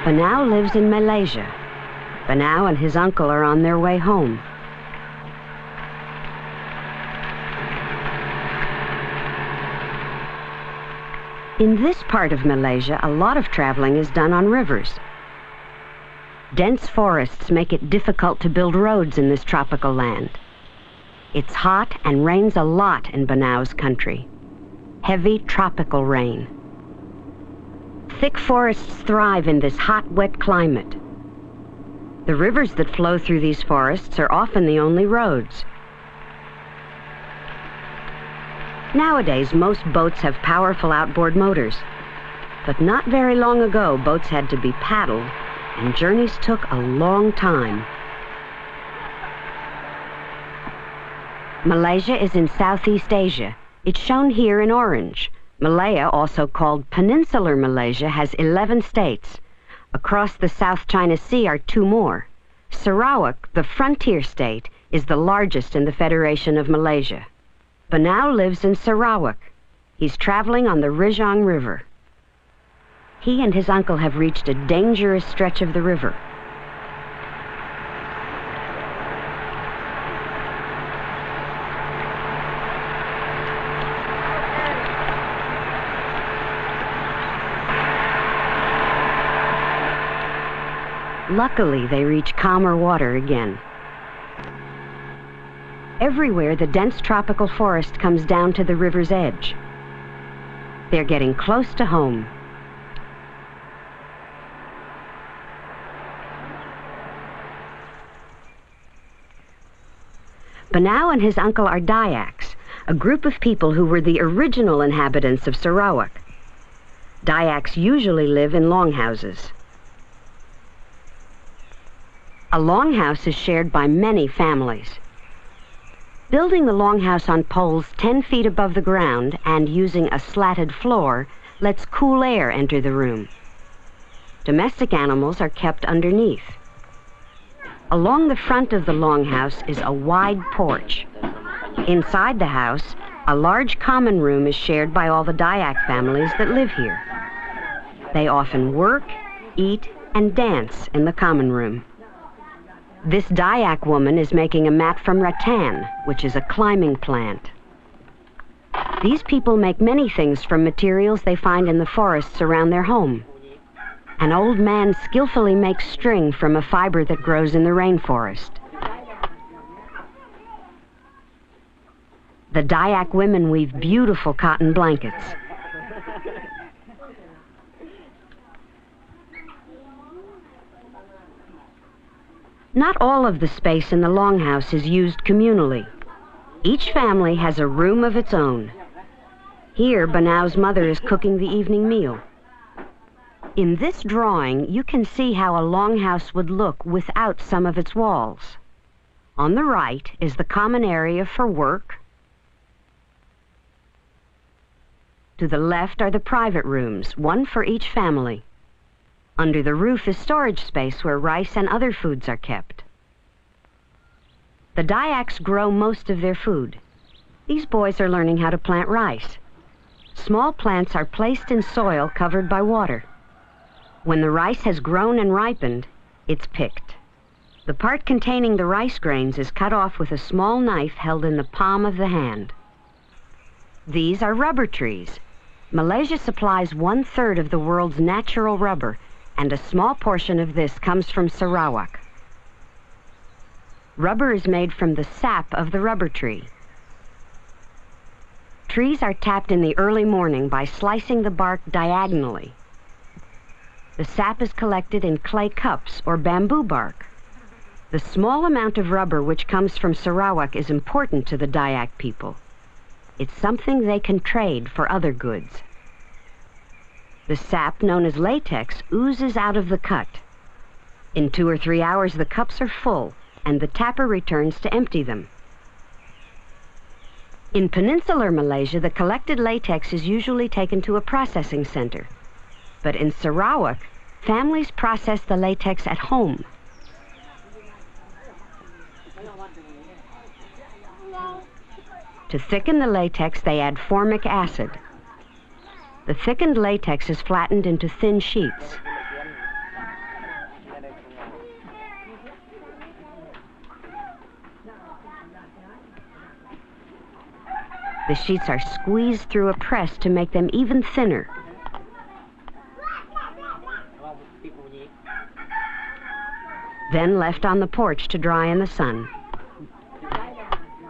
Banau lives in Malaysia. Banau and his uncle are on their way home. In this part of Malaysia, a lot of traveling is done on rivers. Dense forests make it difficult to build roads in this tropical land. It's hot and rains a lot in Banau's country. Heavy tropical rain. Thick forests thrive in this hot, wet climate. The rivers that flow through these forests are often the only roads. Nowadays, most boats have powerful outboard motors. But not very long ago, boats had to be paddled, and journeys took a long time. Malaysia is in Southeast Asia. It's shown here in orange. Malaya, also called Peninsular Malaysia, has 11 states. Across the South China Sea are 2 more. Sarawak, the frontier state, is the largest in the Federation of Malaysia. Banau lives in Sarawak. He's traveling on the Rijang River. He and his uncle have reached a dangerous stretch of the river. Luckily, they reach calmer water again. Everywhere, the dense tropical forest comes down to the river's edge. They're getting close to home. Banau and his uncle are Dayaks, a group of people who were the original inhabitants of Sarawak. Dayaks usually live in longhouses. A longhouse is shared by many families. Building the longhouse on poles 10 feet above the ground and using a slatted floor lets cool air enter the room. Domestic animals are kept underneath. Along the front of the longhouse is a wide porch. Inside the house, a large common room is shared by all the Dayak families that live here. They often work, eat, and dance in the common room. This Dayak woman is making a mat from rattan, which is a climbing plant. These people make many things from materials they find in the forests around their home. An old man skillfully makes string from a fiber that grows in the rainforest. The Dayak women weave beautiful cotton blankets. Not all of the space in the longhouse is used communally. Each family has a room of its own. Here, Banau's mother is cooking the evening meal. In this drawing, you can see how a longhouse would look without some of its walls. On the right is the common area for work. To the left are the private rooms, one for each family. Under the roof is storage space where rice and other foods are kept. The Dayaks grow most of their food. These boys are learning how to plant rice. Small plants are placed in soil covered by water. When the rice has grown and ripened, it's picked. The part containing the rice grains is cut off with a small knife held in the palm of the hand. These are rubber trees. Malaysia supplies 1/3 of the world's natural rubber, and a small portion of this comes from Sarawak. Rubber is made from the sap of the rubber tree. Trees are tapped in the early morning by slicing the bark diagonally. The sap is collected in clay cups or bamboo bark. The small amount of rubber which comes from Sarawak is important to the Dayak people. It's something they can trade for other goods. The sap, known as latex, oozes out of the cut. In 2 or 3 hours, the cups are full, and the tapper returns to empty them. In peninsular Malaysia, the collected latex is usually taken to a processing center. But in Sarawak, families process the latex at home. To thicken the latex, they add formic acid. The thickened latex is flattened into thin sheets. The sheets are squeezed through a press to make them even thinner. Then left on the porch to dry in the sun.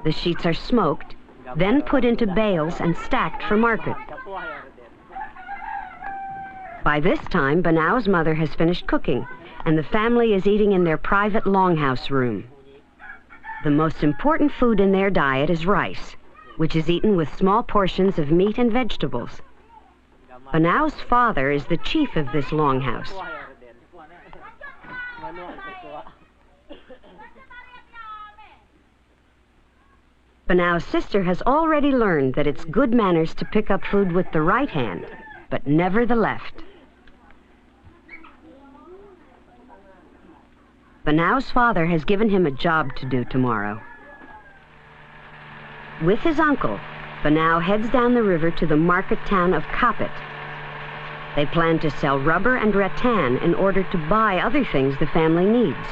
The sheets are smoked, then put into bales and stacked for market. By this time, Banau's mother has finished cooking, and the family is eating in their private longhouse room. The most important food in their diet is rice, which is eaten with small portions of meat and vegetables. Banau's father is the chief of this longhouse. Banau's sister has already learned that it's good manners to pick up food with the right hand, but never the left. Banau's father has given him a job to do tomorrow. With his uncle, Banau heads down the river to the market town of Kapit. They plan to sell rubber and rattan in order to buy other things the family needs.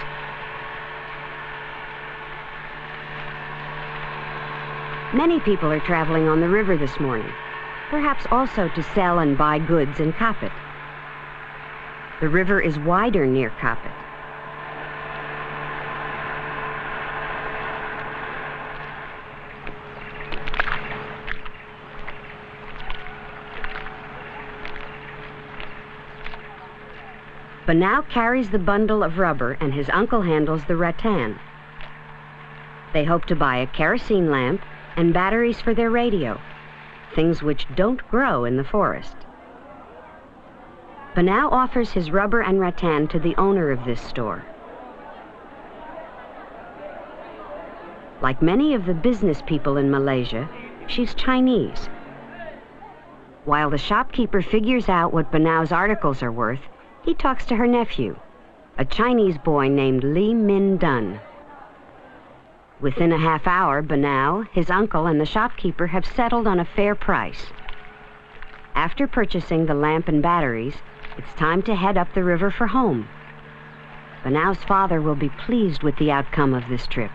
Many people are traveling on the river this morning, perhaps also to sell and buy goods in Kapit. The river is wider near Kapit. Banau carries the bundle of rubber and his uncle handles the rattan. They hope to buy a kerosene lamp and batteries for their radio, things which don't grow in the forest. Banau offers his rubber and rattan to the owner of this store. Like many of the business people in Malaysia, she's Chinese. While the shopkeeper figures out what Banau's articles are worth, he talks to her nephew, a Chinese boy named Li Min Dun. Within a half hour, Banau, his uncle, and the shopkeeper have settled on a fair price. After purchasing the lamp and batteries, it's time to head up the river for home. Banau's father will be pleased with the outcome of this trip.